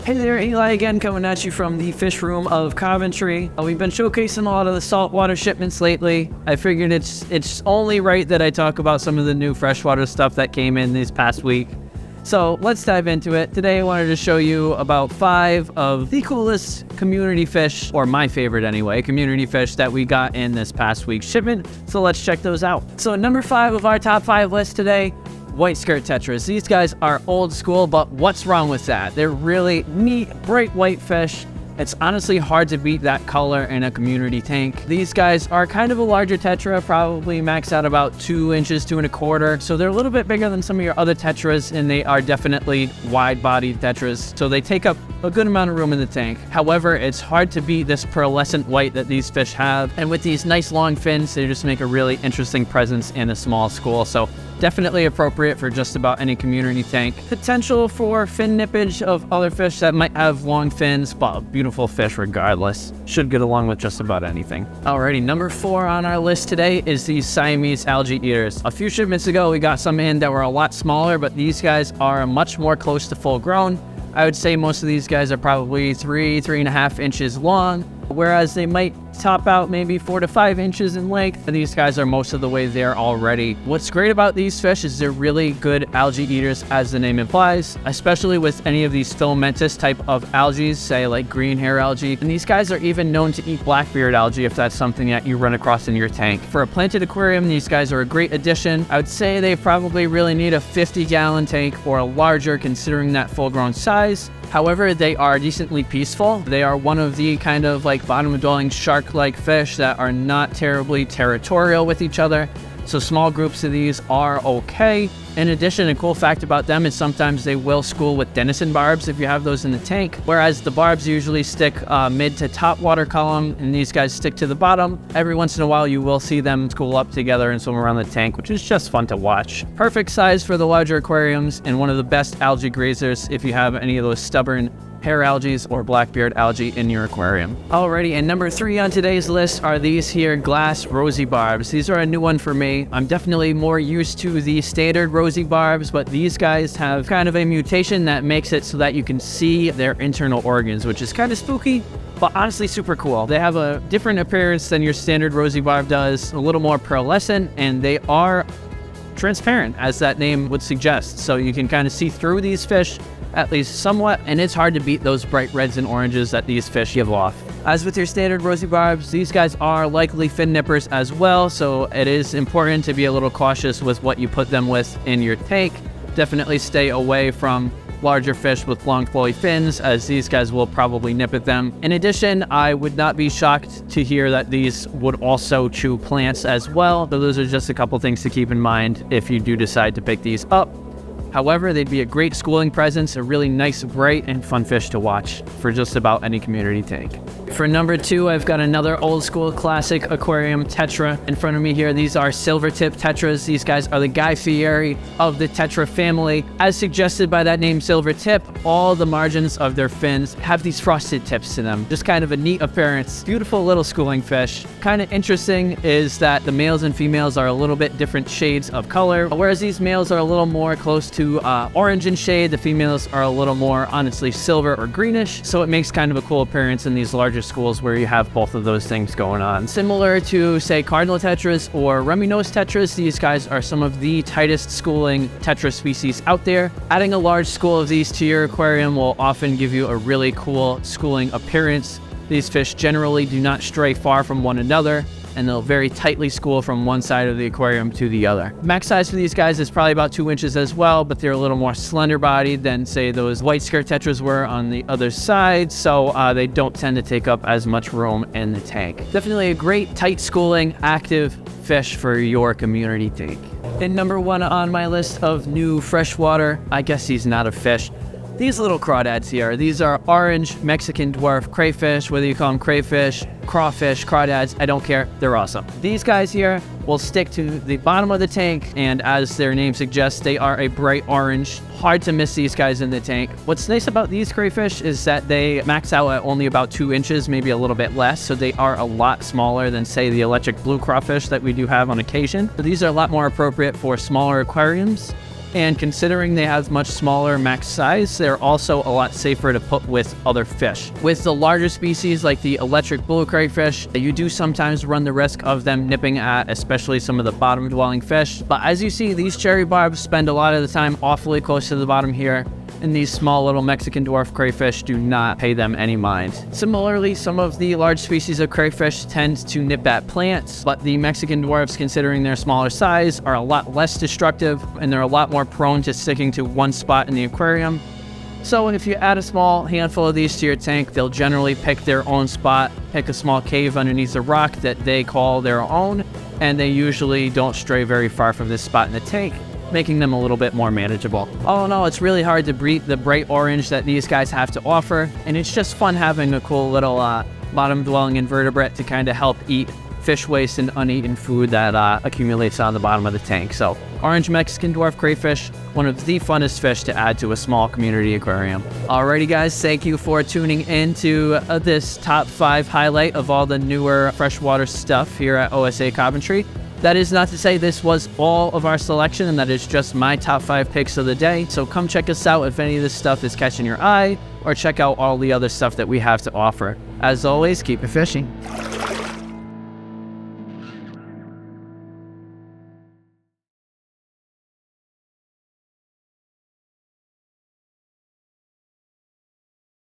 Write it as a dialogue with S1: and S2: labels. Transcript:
S1: Hey there, Eli again, coming at you from the fish room of Coventry. We've been showcasing a lot of the saltwater shipments lately. I figured it's only right that I talk about some of the new freshwater stuff that came in this past week. So let's dive into it. Today I wanted to show you about 5 of the coolest community fish, or my favorite anyway, community fish that we got in this past week's shipment. So let's check those out. So number 5 of our top 5 list today, white skirt tetras. These guys are old school, but what's wrong with that? They're really neat, bright white fish. It's honestly hard to beat that color in a community tank. These guys are kind of a larger tetra, probably max out about 2 inches, 2 1/4. So they're a little bit bigger than some of your other tetras, and they are definitely wide-bodied tetras. So they take up a good amount of room in the tank. However, it's hard to beat this pearlescent white that these fish have. And with these nice long fins, they just make a really interesting presence in a small school. So definitely appropriate for just about any community tank. Potential for fin nippage of other fish that might have long fins, but beautiful fish regardless. Should get along with just about anything. Alrighty, number 4 on our list today is these Siamese algae eaters. A few shipments ago, we got some in that were a lot smaller, but these guys are much more close to full grown. I would say most of these guys are probably 3.5 inches long, whereas they might top out maybe 4 to 5 inches in length. And these guys are most of the way there already. What's great about these fish is they're really good algae eaters, as the name implies, especially with any of these filamentous type of algae, say like green hair algae. And these guys are even known to eat blackbeard algae if that's something that you run across in your tank. For a planted aquarium, these guys are a great addition. I would say they probably really need a 50-gallon tank or larger, considering that full-grown size. However, they are decently peaceful. They are one of the kind of like bottom-dwelling shark-like fish that are not terribly territorial with each other. So small groups of these are okay. In addition, a cool fact about them is sometimes they will school with denison barbs if you have those in the tank, whereas the barbs usually stick mid to top water column, and these guys stick to the bottom. Every once in a while, you will see them school up together and swim around the tank, which is just fun to watch. Perfect size for the larger aquariums, and one of the best algae grazers if you have any of those stubborn hair algae or blackbeard algae in your aquarium. Alrighty, and number 3 on today's list are these here glass Rosy Barbs. These are a new one for me. I'm definitely more used to the standard Rosy Barbs, but these guys have kind of a mutation that makes it so that you can see their internal organs, which is kind of spooky, but honestly super cool. They have a different appearance than your standard Rosy Barb does, a little more pearlescent, and they are transparent, as that name would suggest. So you can kind of see through these fish, at least somewhat, and it's hard to beat those bright reds and oranges that these fish give off. As with your standard Rosy Barbs, these guys are likely fin nippers as well, so it is important to be a little cautious with what you put them with in your tank. Definitely stay away from larger fish with long flowy fins, as these guys will probably nip at them. In addition, I would not be shocked to hear that these would also chew plants as well, so those are just a couple things to keep in mind if you do decide to pick these up. However, they'd be a great schooling presence, a really nice, bright, and fun fish to watch for just about any community tank. For number 2, I've got another old school classic aquarium tetra in front of me here. These are silver tip tetras. These guys are the Guy Fieri of the tetra family. As suggested by that name, silver tip, all the margins of their fins have these frosted tips to them. Just kind of a neat appearance. Beautiful little schooling fish. Kind of interesting is that the males and females are a little bit different shades of color, whereas these males are a little more close to orange in shade. The females are a little more, honestly, silver or greenish. So it makes kind of a cool appearance in these larger schools where you have both of those things going on. Similar to, say, cardinal tetras or rummy-nosed tetras, these guys are some of the tightest schooling tetra species out there. Adding a large school of these to your aquarium will often give you a really cool schooling appearance. These fish generally do not stray far from one another, and they'll very tightly school from one side of the aquarium to the other. Max size for these guys is probably about 2 inches as well, but they're a little more slender bodied than, say, those white skirt tetras were on the other side, so they don't tend to take up as much room in the tank. Definitely a great tight schooling, active fish for your community tank. And number 1 on my list of new freshwater, I guess he's not a fish, these little crawdads here. These are orange Mexican dwarf crayfish, whether you call them crayfish, crawfish, crawdads, I don't care, they're awesome. These guys here will stick to the bottom of the tank, and as their name suggests, they are a bright orange. Hard to miss these guys in the tank. What's nice about these crayfish is that they max out at only about 2 inches, maybe a little bit less, so they are a lot smaller than, say, the electric blue crawfish that we do have on occasion. So these are a lot more appropriate for smaller aquariums. And considering they have much smaller max size, they're also a lot safer to put with other fish. With the larger species like the electric blue crayfish, you do sometimes run the risk of them nipping at especially some of the bottom dwelling fish. But as you see, these cherry barbs spend a lot of the time awfully close to the bottom here, and these small little Mexican dwarf crayfish do not pay them any mind. Similarly, some of the large species of crayfish tend to nip at plants, but the Mexican dwarfs, considering their smaller size, are a lot less destructive, and they're a lot more prone to sticking to one spot in the aquarium. So if you add a small handful of these to your tank, they'll generally pick their own spot, pick a small cave underneath a rock that they call their own, and they usually don't stray very far from this spot in the tank, making them a little bit more manageable. All in all, it's really hard to beat the bright orange that these guys have to offer, and it's just fun having a cool little bottom-dwelling invertebrate to kind of help eat fish waste and uneaten food that accumulates on the bottom of the tank. So, orange Mexican dwarf crayfish, one of the funnest fish to add to a small community aquarium. Alrighty guys, thank you for tuning in to this top 5 highlight of all the newer freshwater stuff here at OSA Coventry. That is not to say this was all of our selection, and that is just my top 5 picks of the day. So come check us out if any of this stuff is catching your eye, or check out all the other stuff that we have to offer. As always, keep it fishing.